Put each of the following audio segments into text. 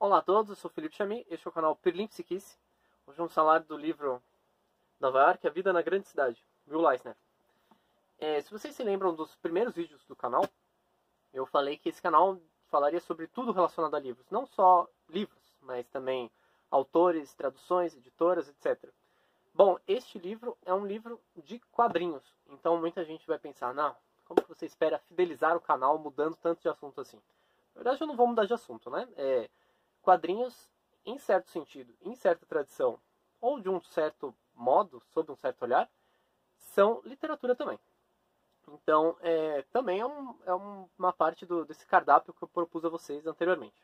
Olá a todos, eu sou o Felipe Chami, este é o canal Pirlim Psiquice. Hoje vamos falar do livro Nova York, A Vida na Grande Cidade, Will Eisner. Se vocês se lembram dos primeiros vídeos do canal, eu falei que esse canal falaria sobre tudo relacionado a livros. Não só livros, mas também autores, traduções, editoras, etc. Bom, este livro é um livro de quadrinhos. Então muita gente vai pensar, não, como que você espera fidelizar o canal mudando tanto de assunto assim? Na verdade eu não vou mudar de assunto, né? Quadrinhos, em certo sentido, em certa tradição, ou de um certo modo, sob um certo olhar, são literatura também. Então, também é uma parte desse cardápio que eu propus a vocês anteriormente.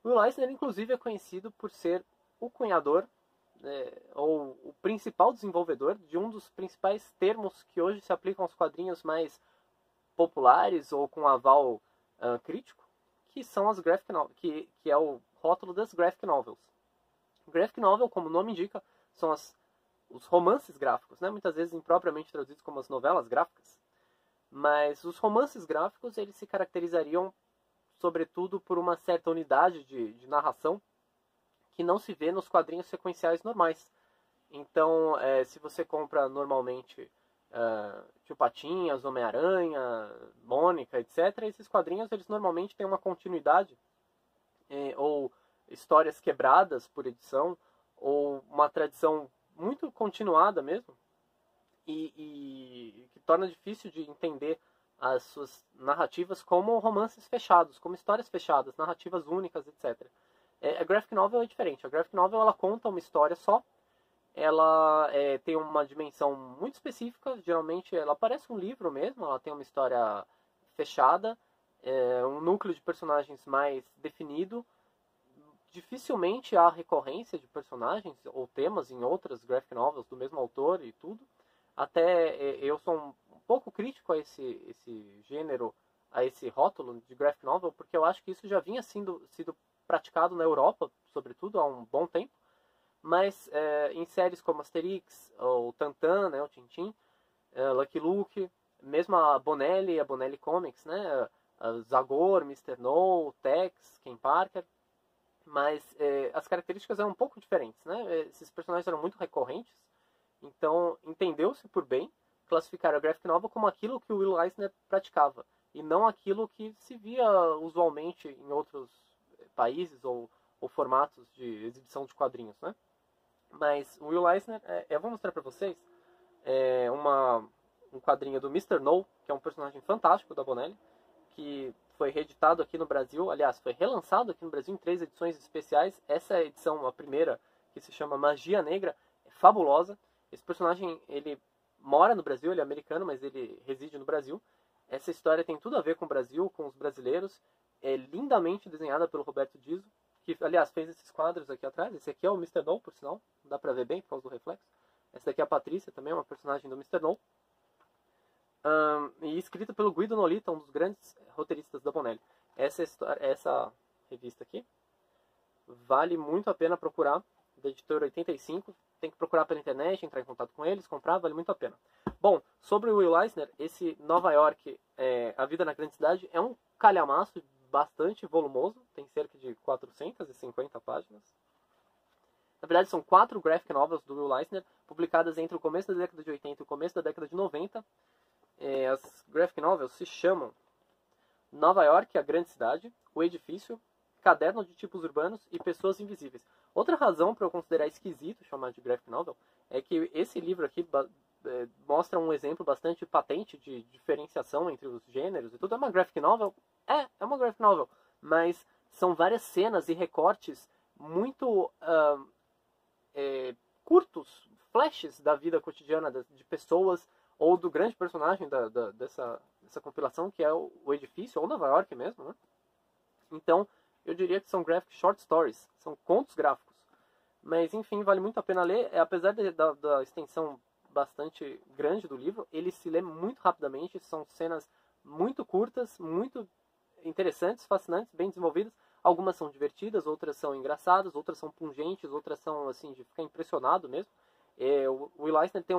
Will Eisner, inclusive, é conhecido por ser o cunhador, ou o principal desenvolvedor de um dos principais termos que hoje se aplicam aos quadrinhos mais populares ou com aval crítico, que são as graphic novels, que é o rótulo das graphic novels. Graphic novel, como o nome indica, são os romances gráficos, né? Muitas vezes impropriamente traduzidos como as novelas gráficas. Mas os romances gráficos, eles se caracterizariam, sobretudo, por uma certa unidade de narração que não se vê nos quadrinhos sequenciais normais. Então, se você compra normalmente Tio Patinhas, Homem-Aranha, Mônica, etc., esses quadrinhos eles normalmente têm uma continuidade ou histórias quebradas por edição ou uma tradição muito continuada mesmo e que torna difícil de entender as suas narrativas como romances fechados, como histórias fechadas, narrativas únicas, etc. A graphic novel é diferente. A graphic novel ela conta uma história só. Ela tem uma dimensão muito específica, geralmente ela parece um livro mesmo, ela tem uma história fechada, um núcleo de personagens mais definido, dificilmente há recorrência de personagens ou temas em outras graphic novels do mesmo autor e tudo. Até eu sou um pouco crítico a esse gênero, a esse rótulo de graphic novel, porque eu acho que isso já vinha sido praticado na Europa, sobretudo, há um bom tempo. Mas em séries como Asterix, ou Tantan, né, o Tintin, Lucky Luke, mesmo a Bonelli Comics, né, Zagor, Mr. No, Tex, Ken Parker, mas as características eram um pouco diferentes, né? Esses personagens eram muito recorrentes, então entendeu-se por bem classificar a graphic novel como aquilo que o Will Eisner praticava, e não aquilo que se via usualmente em outros países ou formatos de exibição de quadrinhos, né? Mas o Will Eisner, eu vou mostrar para vocês um quadrinho do Mr. No, que é um personagem fantástico da Bonelli, que foi reeditado aqui no Brasil, aliás, foi relançado aqui no Brasil em 3 edições especiais. Essa edição, a primeira, que se chama Magia Negra, é fabulosa. Esse personagem, ele mora no Brasil, ele é americano, mas ele reside no Brasil. Essa história tem tudo a ver com o Brasil, com os brasileiros. É lindamente desenhada pelo Roberto Diso, que, aliás, fez esses quadros aqui atrás. Esse aqui é o Mr. No, por sinal. Não dá pra ver bem por causa do reflexo. Essa daqui é a Patrícia, também é uma personagem do Mr. No. E escrita pelo Guido Nolita, um dos grandes roteiristas da Bonelli. Essa revista aqui vale muito a pena procurar, da editora 85. Tem que procurar pela internet, entrar em contato com eles, comprar, vale muito a pena. Bom, sobre o Will Eisner, esse Nova York, A Vida na Grande Cidade, é um calhamaço bastante volumoso, tem cerca de 450 páginas. Na verdade, são 4 graphic novels do Will Eisner, publicadas entre o começo da década de 80 e o começo da década de 90. As graphic novels se chamam Nova York, a Grande Cidade, O Edifício, Caderno de Tipos Urbanos e Pessoas Invisíveis. Outra razão para eu considerar esquisito chamar de graphic novel é que esse livro aqui mostra um exemplo bastante patente de diferenciação entre os gêneros e tudo. É uma graphic novel? É uma graphic novel, mas são várias cenas e recortes muito curtos, flashes da vida cotidiana de pessoas ou do grande personagem dessa compilação, que é o Edifício, ou Nova York mesmo, né? Então, eu diria que são graphic short stories, são contos gráficos. Mas, enfim, vale muito a pena ler. Apesar da extensão bastante grande do livro, ele se lê muito rapidamente, são cenas muito curtas, muito interessantes, fascinantes, bem desenvolvidas. Algumas são divertidas, outras são engraçadas, outras são pungentes, outras são, assim, de ficar impressionado mesmo. O Will Eisner tem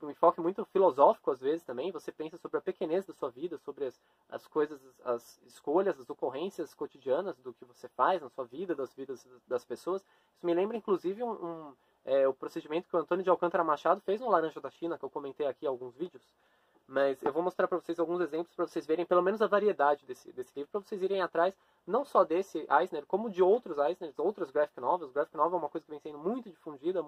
um enfoque muito filosófico às vezes também. Você pensa sobre a pequenez da sua vida, sobre as coisas, as escolhas, as ocorrências cotidianas do que você faz na sua vida, das vidas das pessoas. Isso me lembra inclusive o procedimento que o Antônio de Alcântara Machado fez no Laranja da China, que eu comentei aqui em alguns vídeos. Mas eu vou mostrar para vocês alguns exemplos para vocês verem pelo menos a variedade desse livro, para vocês irem atrás não só desse Eisner, como de outros Eisners, outras graphic novels. Graphic novel é uma coisa que vem sendo muito difundida,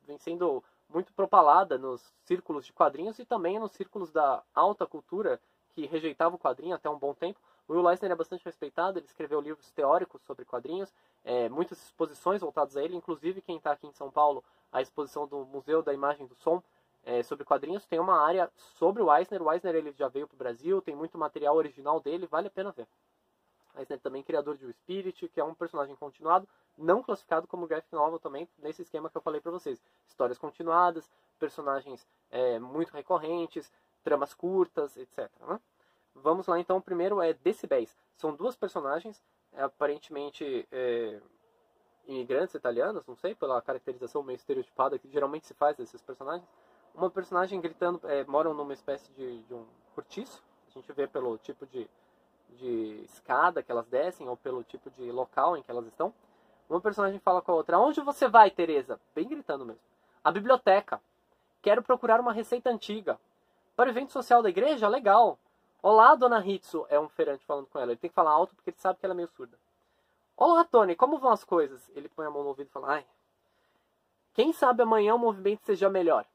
vem sendo muito propalada nos círculos de quadrinhos e também nos círculos da alta cultura que rejeitava o quadrinho até um bom tempo. O Will Eisner é bastante respeitado, ele escreveu livros teóricos sobre quadrinhos, muitas exposições voltadas a ele, inclusive quem está aqui em São Paulo, a exposição do Museu da Imagem e do Som, sobre quadrinhos, tem uma área sobre o Eisner. O Eisner ele já veio para o Brasil, tem muito material original dele, vale a pena ver. Eisner também criador de O Spirit, que é um personagem continuado, não classificado como graphic novel também, nesse esquema que eu falei para vocês. Histórias continuadas, personagens muito recorrentes, tramas curtas, etc. Né? Vamos lá então, o primeiro é Decibéis. São duas personagens, aparentemente imigrantes italianas, não sei, pela caracterização meio estereotipada que geralmente se faz desses personagens. Uma personagem gritando, moram numa espécie de um cortiço, a gente vê pelo tipo de escada que elas descem, ou pelo tipo de local em que elas estão. Uma personagem fala com a outra: onde você vai, Teresa? Bem gritando mesmo. A biblioteca. Quero procurar uma receita antiga. Para o evento social da igreja? Legal. Olá, dona Hitsu, é um feirante falando com ela. Ele tem que falar alto porque ele sabe que ela é meio surda. Olá, Tony, como vão as coisas? Ele põe a mão no ouvido e fala: ai, quem sabe amanhã o movimento seja melhor.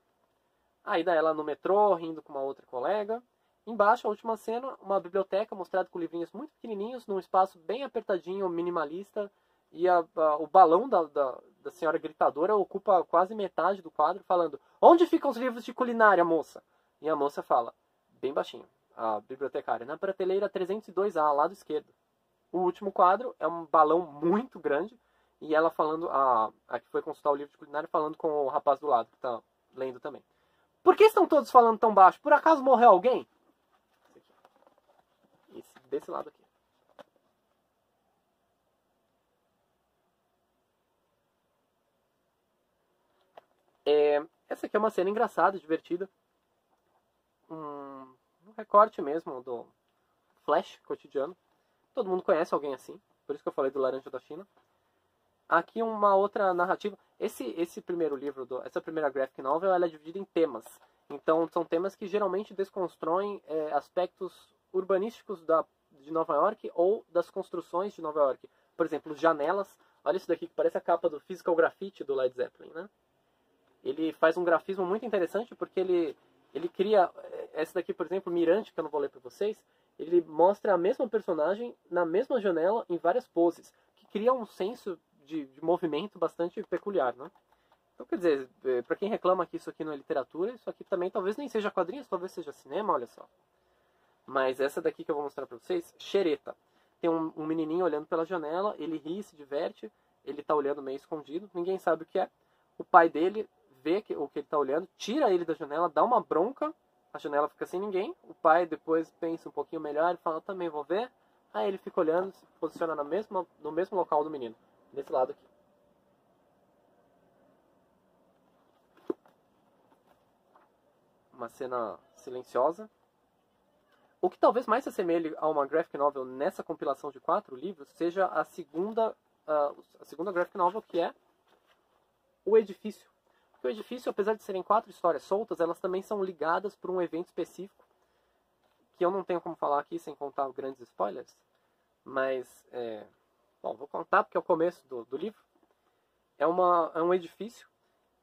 Aí dá ela no metrô, rindo com uma outra colega. Embaixo, a última cena, uma biblioteca mostrada com livrinhos muito pequenininhos, num espaço bem apertadinho, minimalista. E o balão da senhora gritadora ocupa quase metade do quadro, falando: onde ficam os livros de culinária, moça? E a moça fala, bem baixinho, a bibliotecária: na prateleira 302A, lado esquerdo. O último quadro é um balão muito grande, e ela falando, a que foi consultar o livro de culinária, falando com o rapaz do lado, que está lendo também. Por que estão todos falando tão baixo? Por acaso morreu alguém? Desse lado aqui. Essa aqui é uma cena engraçada, divertida. Um recorte mesmo do Flash cotidiano. Todo mundo conhece alguém assim. Por isso que eu falei do Laranja da China. Aqui uma outra narrativa. Esse primeiro livro, essa primeira graphic novel, ela é dividida em temas. Então são temas que geralmente desconstroem aspectos urbanísticos de Nova York ou das construções de Nova York. Por exemplo, janelas. Olha isso daqui que parece a capa do Physical Graffiti do Led Zeppelin, né? Ele faz um grafismo muito interessante porque ele cria... Essa daqui, por exemplo, Mirante, que eu não vou ler para vocês, ele mostra a mesma personagem na mesma janela em várias poses, que cria um senso de movimento bastante peculiar, né? Então, quer dizer, para quem reclama que isso aqui não é literatura, isso aqui também talvez nem seja quadrinhos, talvez seja cinema, olha só. Mas essa daqui que eu vou mostrar para vocês, Xereta. Tem um menininho olhando pela janela, ele ri, se diverte, ele tá olhando meio escondido, ninguém sabe o que é. O pai dele vê o que ele tá olhando, tira ele da janela, dá uma bronca, a janela fica sem ninguém. O pai depois pensa um pouquinho melhor e fala, também vou ver. Aí ele fica olhando, se posiciona no mesmo local do menino, desse lado aqui. Uma cena silenciosa. O que talvez mais se assemelhe a uma graphic novel nessa compilação de 4 livros seja a segunda graphic novel, que é O Edifício. Porque o Edifício, apesar de serem 4 histórias soltas, elas também são ligadas por um evento específico, que eu não tenho como falar aqui sem contar grandes spoilers, mas, bom, vou contar porque é o começo do livro. É um edifício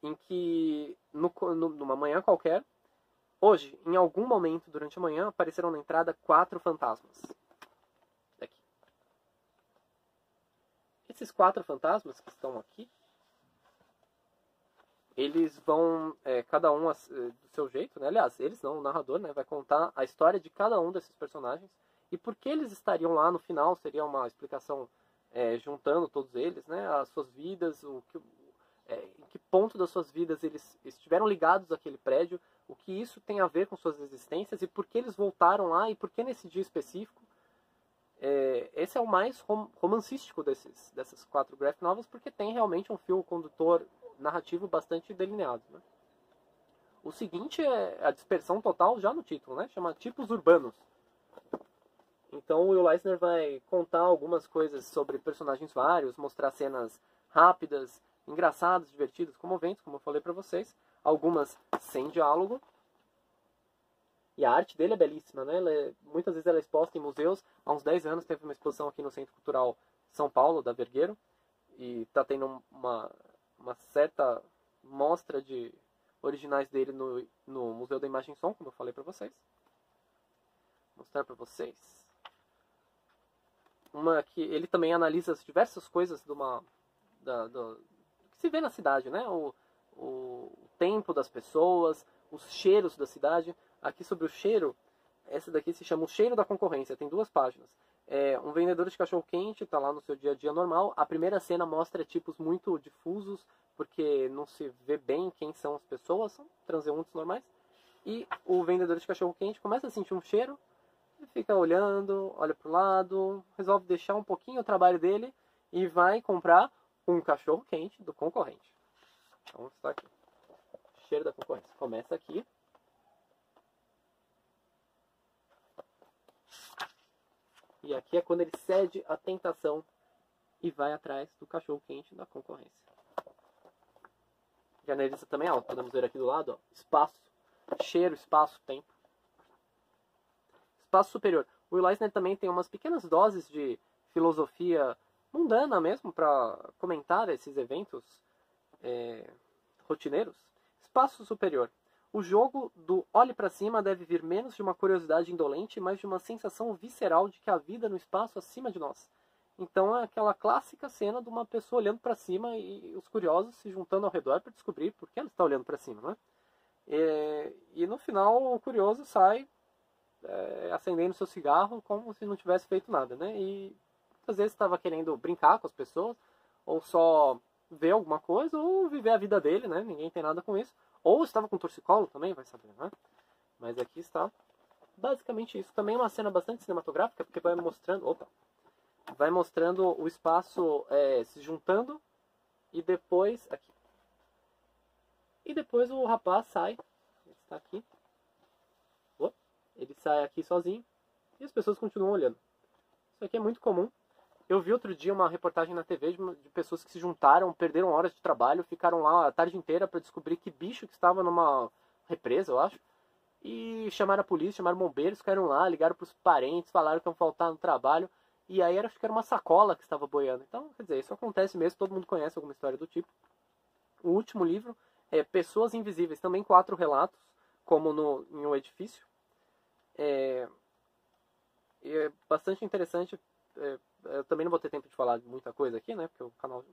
em que, numa manhã qualquer, hoje, em algum momento durante a manhã, apareceram na entrada 4 fantasmas. Aqui. Esses 4 fantasmas que estão aqui, eles vão, cada um do seu jeito, né? Aliás, eles não, o narrador, né, vai contar a história de cada um desses personagens. E por que eles estariam lá no final, seria uma explicação juntando todos eles, né? As suas vidas, em que ponto das suas vidas eles estiveram ligados àquele prédio, o que isso tem a ver com suas existências e por que eles voltaram lá e por que nesse dia específico. Esse é o mais romancístico dessas 4 graphic novels, porque tem realmente um fio condutor narrativo bastante delineado, né? O seguinte é a dispersão total já no título, né? Chama Tipos Urbanos. Então o Will Eisner vai contar algumas coisas sobre personagens vários, mostrar cenas rápidas, engraçadas, divertidas, comoventes, como eu falei pra vocês. Algumas sem diálogo. E a arte dele é belíssima, né? Muitas vezes ela é exposta em museus. Há uns 10 anos teve uma exposição aqui no Centro Cultural São Paulo, da Vergueiro. E está tendo uma certa mostra de originais dele no Museu da Imagem e Som, como eu falei para vocês. Vou mostrar para vocês. Uma que ele também analisa diversas coisas do que se vê na cidade, né? O tempo das pessoas, os cheiros da cidade. Aqui sobre o cheiro, essa daqui se chama O Cheiro da Concorrência, tem 2 páginas. Um vendedor de cachorro-quente está lá no seu dia a dia normal. A primeira cena mostra tipos muito difusos, porque não se vê bem quem são as pessoas, são transeuntes normais. E o vendedor de cachorro-quente começa a sentir um cheiro, ele fica olhando, olha para o lado, resolve deixar um pouquinho o trabalho dele e vai comprar um cachorro-quente do concorrente. Então está aqui. Cheiro da concorrência. Começa aqui. E aqui é quando ele cede à tentação e vai atrás do cachorro-quente da concorrência. Janelista também, ó, podemos ver aqui do lado, ó, espaço, cheiro, espaço, tempo. Espaço superior. O Will Eisner também tem umas pequenas doses de filosofia mundana mesmo para comentar esses eventos rotineiros. Espaço superior. O jogo do olhe para cima deve vir menos de uma curiosidade indolente, mas de uma sensação visceral de que há vida no espaço acima de nós. Então é aquela clássica cena de uma pessoa olhando para cima e os curiosos se juntando ao redor para descobrir por que ela está olhando para cima, né? E no final o curioso sai acendendo seu cigarro como se não tivesse feito nada, né? E às vezes estava querendo brincar com as pessoas, ou só ver alguma coisa, ou viver a vida dele, né? Ninguém tem nada com isso. Ou estava com torcicolo também, vai saber, né? Mas aqui está basicamente isso. Também é uma cena bastante cinematográfica, porque vai mostrando o espaço se juntando e depois aqui. E depois o rapaz sai, ele está aqui. Ele sai aqui sozinho e as pessoas continuam olhando. Isso aqui é muito comum. Eu vi outro dia uma reportagem na TV de pessoas que se juntaram, perderam horas de trabalho, ficaram lá a tarde inteira para descobrir que bicho que estava numa represa, eu acho. E chamaram a polícia, chamaram bombeiros, ficaram lá, ligaram para os parentes, falaram que iam faltar no trabalho. E aí acho que era uma sacola que estava boiando. Então, quer dizer, isso acontece mesmo, todo mundo conhece alguma história do tipo. O último livro é Pessoas Invisíveis, também 4 relatos, como em um edifício. É bastante interessante. Eu também não vou ter tempo de falar de muita coisa aqui, né? Porque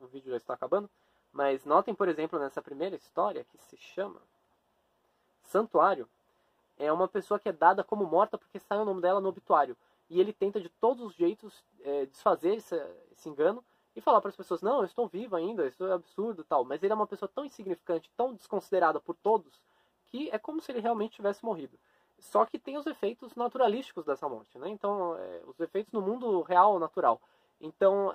o vídeo já está acabando. Mas notem, por exemplo, nessa primeira história, que se chama Santuário, é uma pessoa que é dada como morta porque sai o nome dela no obituário. E ele tenta de todos os jeitos desfazer esse engano e falar para as pessoas, não, eu estou vivo ainda, isso é absurdo e tal. Mas ele é uma pessoa tão insignificante, tão desconsiderada por todos, que é como se ele realmente tivesse morrido. Só que tem os efeitos naturalísticos dessa morte, né? Então, os efeitos no mundo real, natural. Então,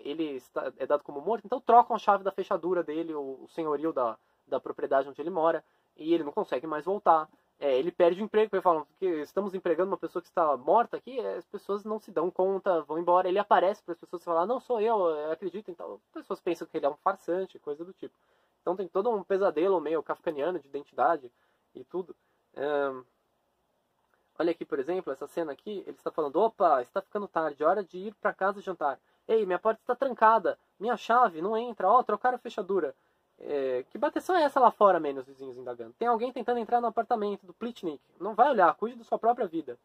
ele é dado como morto, então trocam a chave da fechadura dele, o senhorio da propriedade onde ele mora, e ele não consegue mais voltar. Ele perde o emprego, porque falam que estamos empregando uma pessoa que está morta aqui, as pessoas não se dão conta, vão embora. Ele aparece para as pessoas falar, não, sou eu acredito. Então, as pessoas pensam que ele é um farsante, coisa do tipo. Então tem todo um pesadelo meio kafkaniano de identidade e tudo. Olha aqui, por exemplo, essa cena aqui, ele está falando, opa, está ficando tarde, hora de ir para casa jantar. Ei, minha porta está trancada, minha chave não entra, trocaram a fechadura. Que bateção é essa lá fora, menos os vizinhos indagando? Tem alguém tentando entrar no apartamento do Plitnik. Não vai olhar, cuide da sua própria vida.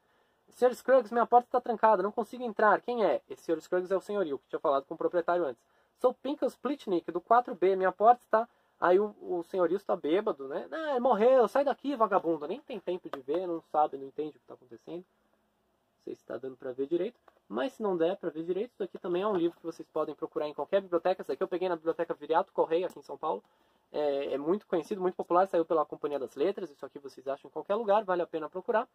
Sr. Scruggs, minha porta está trancada, não consigo entrar. Quem é? Esse Sr. Scruggs é o senhorio, que tinha falado com o proprietário antes. Sou Pinkels Plitnik, do 4B, minha porta está... Aí o senhorio está bêbado, né? Ele morreu, sai daqui, vagabundo. Nem tem tempo de ver, não sabe, não entende o que está acontecendo. Não sei se está dando para ver direito. Mas se não der para ver direito, isso aqui também é um livro que vocês podem procurar em qualquer biblioteca. Esse aqui eu peguei na Biblioteca Viriato Correia, aqui em São Paulo. É muito conhecido, muito popular, saiu pela Companhia das Letras. Isso aqui vocês acham em qualquer lugar, vale a pena procurar.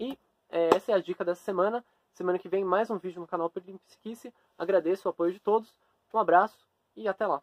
E essa é a dica dessa semana. Semana que vem mais um vídeo no canal Perlim Psiquice. Agradeço o apoio de todos. Um abraço e até lá.